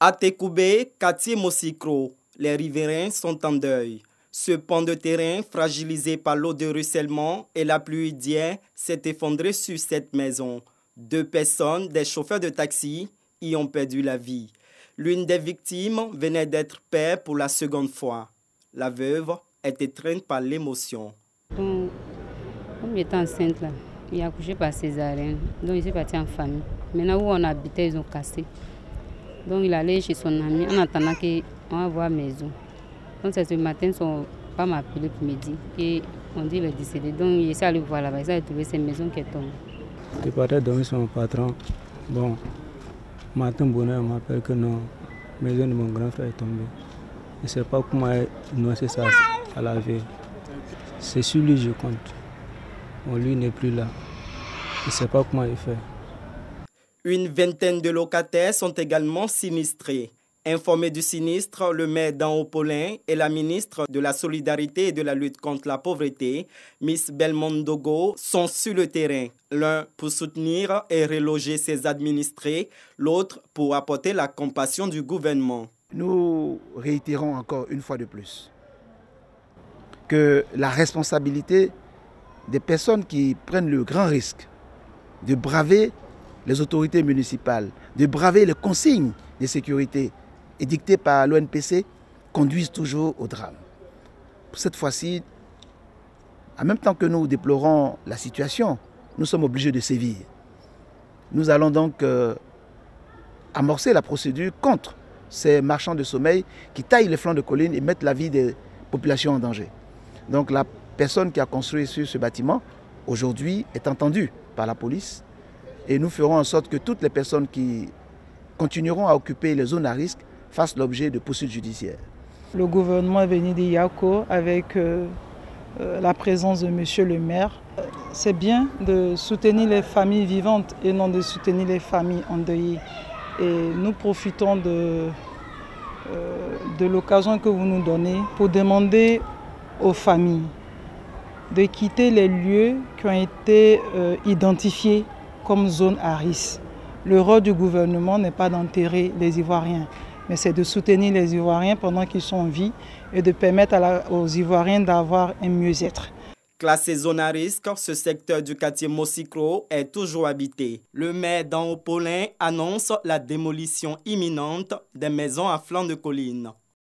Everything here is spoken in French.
À Tékoubé, quartier Mosikro, les riverains sont en deuil. Ce pont de terrain, fragilisé par l'eau de ruissellement et la pluie d'hier, s'est effondré sur cette maison. 2 personnes, des chauffeurs de taxi, y ont perdu la vie. L'une des victimes venait d'être père pour la seconde fois. La veuve est étreinte par l'émotion. Comme il était enceinte, là, il a accouché par césarienne. Donc il s'est parti en famille. Maintenant où on habitait, ils ont cassé. Donc il allait chez son ami en attendant qu'on va voir maison. Donc c'est ce matin, son papa m'a appelé pour me dire qu'on dit qu'il est décédé. Donc il s'est allé voir là-bas, il a trouvé cette maison qui est tombée. Il partait dormir son patron. Bon, matin bonheur, on m'appelle que non, la maison de mon grand frère est tombée. Je ne sais pas comment annoncer ça à la veille. C'est sur lui je compte. Bon, lui n'est plus là. Je ne sais pas comment il fait. Une vingtaine de locataires sont également sinistrés. Informés du sinistre, le maire d'Anhaut-Paulin et la ministre de la Solidarité et de la lutte contre la pauvreté, Miss Belmondogo, sont sur le terrain. L'un pour soutenir et reloger ses administrés, l'autre pour apporter la compassion du gouvernement. Nous réitérons encore une fois de plus que la responsabilité des personnes qui prennent le grand risque de braver les autorités municipales, de braver les consignes de sécurité édictées par l'ONPC conduisent toujours au drame. Cette fois-ci, en même temps que nous déplorons la situation, nous sommes obligés de sévir. Nous allons donc amorcer la procédure contre ces marchands de sommeil qui taillent les flancs de collines et mettent la vie des populations en danger. Donc la personne qui a construit sur ce bâtiment, aujourd'hui, est entendue par la police et nous ferons en sorte que toutes les personnes qui continueront à occuper les zones à risque fassent l'objet de poursuites judiciaires. Le gouvernement est venu d'Iyako avec la présence de monsieur le maire. C'est bien de soutenir les familles vivantes et non de soutenir les familles endeuillées. Et nous profitons de l'occasion que vous nous donnez pour demander aux familles de quitter les lieux qui ont été identifiés comme zone à risque. Le rôle du gouvernement n'est pas d'enterrer les Ivoiriens, mais c'est de soutenir les Ivoiriens pendant qu'ils sont en vie et de permettre aux Ivoiriens d'avoir un mieux-être. Classé zone à risque, ce secteur du quartier Mosikro est toujours habité. Le maire d'Anhaut-Paulin annonce la démolition imminente des maisons à flanc de colline.